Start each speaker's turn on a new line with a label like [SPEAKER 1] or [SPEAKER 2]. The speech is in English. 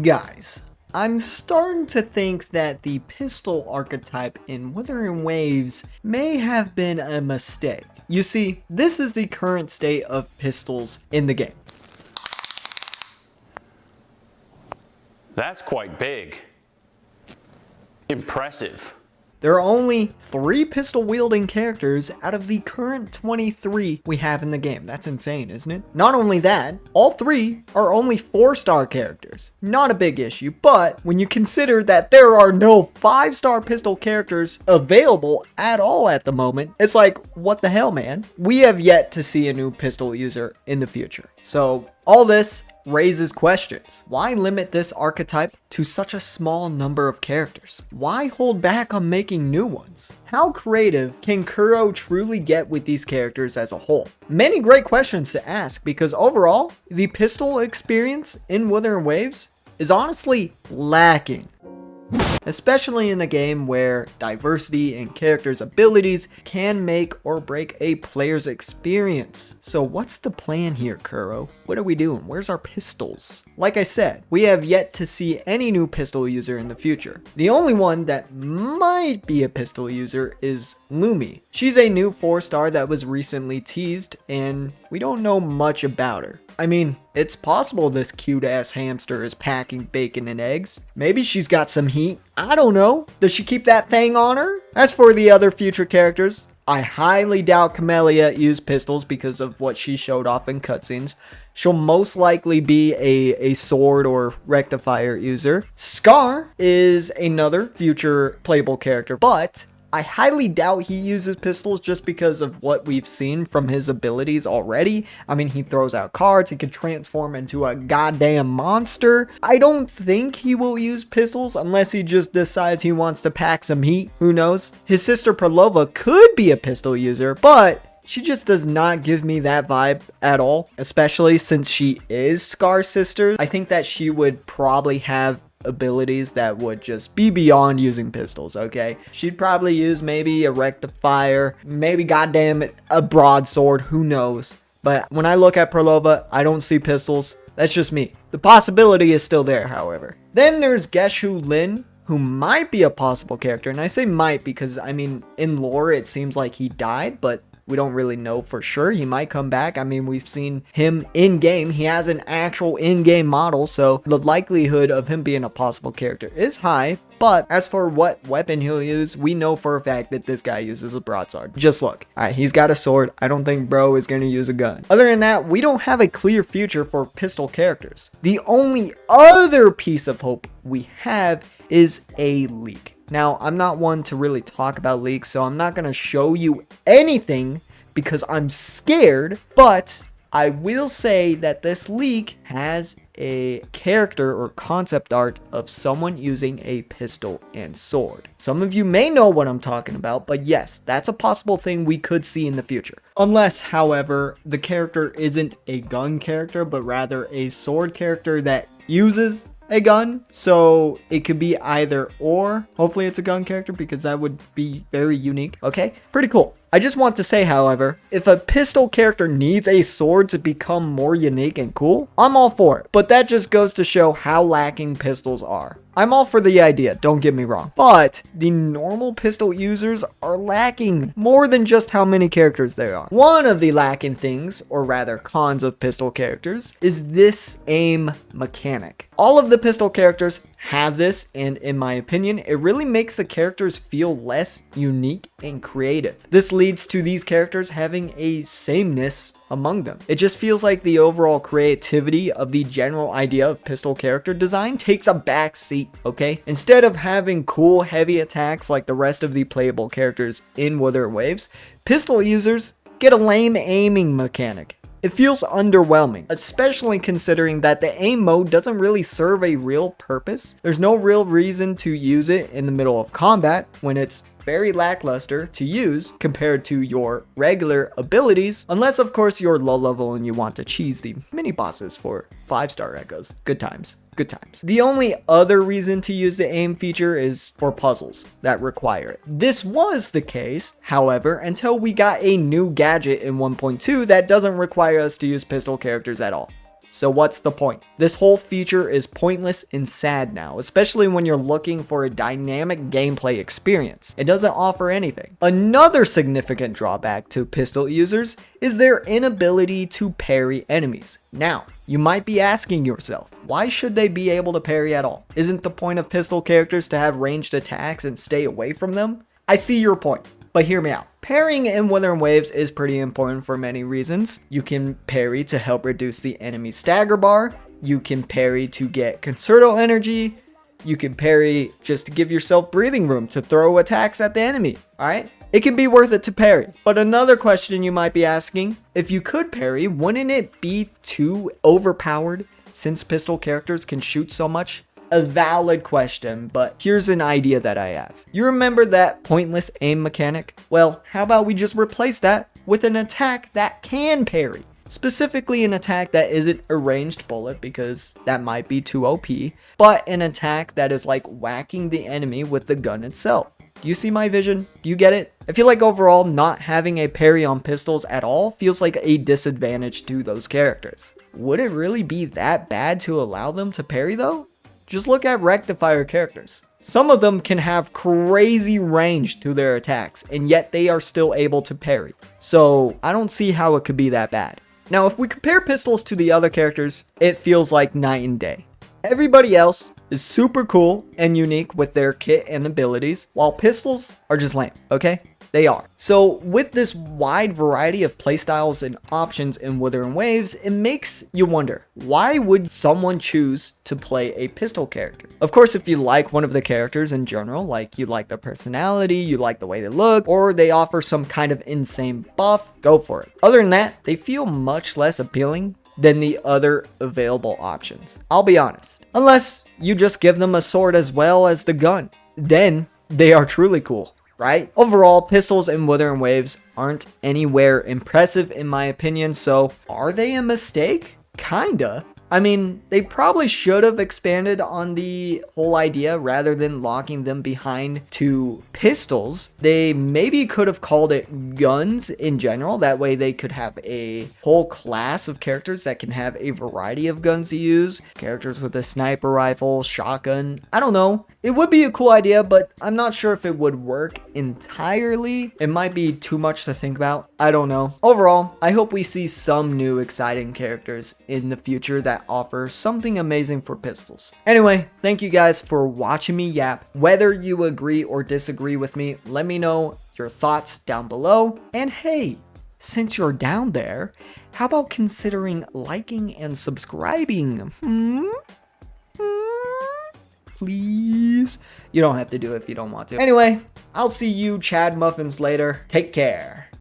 [SPEAKER 1] Guys, I'm starting to think that the pistol archetype in Wuthering Waves may have been a mistake. You see, this is the current state of pistols in the game.
[SPEAKER 2] That's quite big. Impressive.
[SPEAKER 1] There are only 3 pistol-wielding characters out of the current 23 we have in the game. That's insane, isn't it? Not only that, all 3 are only 4-star characters. Not a big issue, but when you consider that there are no 5-star pistol characters available at all at the moment, it's like, what the hell, man? We have yet to see a new pistol user in the future. So, all this raises questions. Why limit this archetype to such a small number of characters? Why hold back on making new ones? How creative can Kuro truly get with these characters as a whole? Many great questions to ask, because overall, the pistol experience in Wuthering Waves is honestly lacking. Especially in a game where diversity in characters' abilities can make or break a player's experience. So what's the plan here, Kuro? What are we doing? Where's our pistols? Like I said, we have yet to see any new pistol user in the future. The only one that might be a pistol user is Lumi. She's a new 4-star that was recently teased, and we don't know much about her. I mean, it's possible this cute-ass hamster is packing bacon and eggs. Maybe she's got some heat. I don't know. Does she keep that thing on her? As for the other future characters, I highly doubt Camellia used pistols because of what she showed off in cutscenes. She'll most likely be a sword or rectifier user. Scar is another future playable character, but I highly doubt he uses pistols just because of what we've seen from his abilities already. I mean, he throws out cards, he can transform into a goddamn monster. I don't think he will use pistols unless he just decides he wants to pack some heat. Who knows? His sister Prelova could be a pistol user, but she just does not give me that vibe at all, especially since she is Scar's sister. I think that she would probably have abilities that would just be beyond using pistols, okay? She'd probably use maybe a rectifier, maybe goddamn it, a broadsword, who knows? But when I look at Prelova, I don't see pistols. That's just me. The possibility is still there, however. Then there's Geshu Lin, who might be a possible character, and I say might because, I mean, in lore it seems like he died, but we don't really know for sure. He might come back. I mean, we've seen him in-game. He has an actual in-game model, so the likelihood of him being a possible character is high. But as for what weapon he'll use, we know for a fact that this guy uses a broadsword. Just look. Alright, he's got a sword. I don't think bro is going to use a gun. Other than that, we don't have a clear future for pistol characters. The only other piece of hope we have is a leak. Now, I'm not one to really talk about leaks, so I'm not going to show you anything because I'm scared, but I will say that this leak has a character or concept art of someone using a pistol and sword. Some of you may know what I'm talking about, but yes, that's a possible thing we could see in the future. Unless, however, the character isn't a gun character, but rather a sword character that uses a gun, so it could be either or. Hopefully it's a gun character because that would be very unique. Okay, pretty cool. I just want to say, however, if a pistol character needs a sword to become more unique and cool, I'm all for it. But that just goes to show how lacking pistols are. I'm all for the idea, don't get me wrong, but the normal pistol users are lacking more than just how many characters there are. One of the lacking things, or rather cons of pistol characters, is this aim mechanic. All of the pistol characters have this, and in my opinion, it really makes the characters feel less unique and creative. This leads to these characters having a sameness among them. It just feels like the overall creativity of the general idea of pistol character design takes a back seat, okay? Instead of having cool heavy attacks like the rest of the playable characters in Wuthering Waves, pistol users get a lame aiming mechanic. It feels underwhelming, especially considering that the aim mode doesn't really serve a real purpose. There's no real reason to use it in the middle of combat when it's very lackluster to use compared to your regular abilities, unless of course you're low level and you want to cheese the mini bosses for 5-star echoes. Good times. Good times. The only other reason to use the aim feature is for puzzles that require it. This was the case, however, until we got a new gadget in 1.2 that doesn't require us to use pistol characters at all. So what's the point? This whole feature is pointless and sad now, especially when you're looking for a dynamic gameplay experience. It doesn't offer anything. Another significant drawback to pistol users is their inability to parry enemies. Now, you might be asking yourself, why should they be able to parry at all? Isn't the point of pistol characters to have ranged attacks and stay away from them? I see your point, but hear me out. Parrying in Wuthering Waves is pretty important for many reasons. You can parry to help reduce the enemy stagger bar. You can parry to get concerto energy. You can parry just to give yourself breathing room to throw attacks at the enemy, alright? It can be worth it to parry. But another question you might be asking, if you could parry, wouldn't it be too overpowered since pistol characters can shoot so much? A valid question, but here's an idea that I have. You remember that pointless aim mechanic? Well, how about we just replace that with an attack that can parry? Specifically an attack that isn't a ranged bullet because that might be too OP, but an attack that is like whacking the enemy with the gun itself. Do you see my vision? Do you get it? I feel like overall not having a parry on pistols at all feels like a disadvantage to those characters. Would it really be that bad to allow them to parry though? Just look at rectifier characters. Some of them can have crazy range to their attacks, and yet they are still able to parry. So I don't see how it could be that bad. Now, if we compare pistols to the other characters, it feels like night and day. Everybody else is super cool and unique with their kit and abilities, while pistols are just lame, okay? They are. So with this wide variety of playstyles and options in Wuthering Waves, it makes you wonder, why would someone choose to play a pistol character? Of course, if you like one of the characters in general, like you like their personality, you like the way they look, or they offer some kind of insane buff, go for it. Other than that, they feel much less appealing than the other available options. I'll be honest. Unless you just give them a sword as well as the gun. Then they are truly cool. Right? Overall, pistols in Wuthering Waves aren't anywhere impressive in my opinion, so are they a mistake? Kinda. I mean, they probably should have expanded on the whole idea rather than locking them behind to pistols. They maybe could have called it guns in general. That way they could have a whole class of characters that can have a variety of guns to use. Characters with a sniper rifle, shotgun. I don't know. It would be a cool idea, but I'm not sure if it would work entirely. It might be too much to think about. I don't know. Overall, I hope we see some new exciting characters in the future that offer something amazing for pistols. Anyway, thank you guys for watching me yap. Whether you agree or disagree with me, let me know your thoughts down below. And hey, since you're down there, how about considering liking and subscribing? Please? You don't have to do it if you don't want to. Anyway, I'll see you Chad Muffins later. Take care.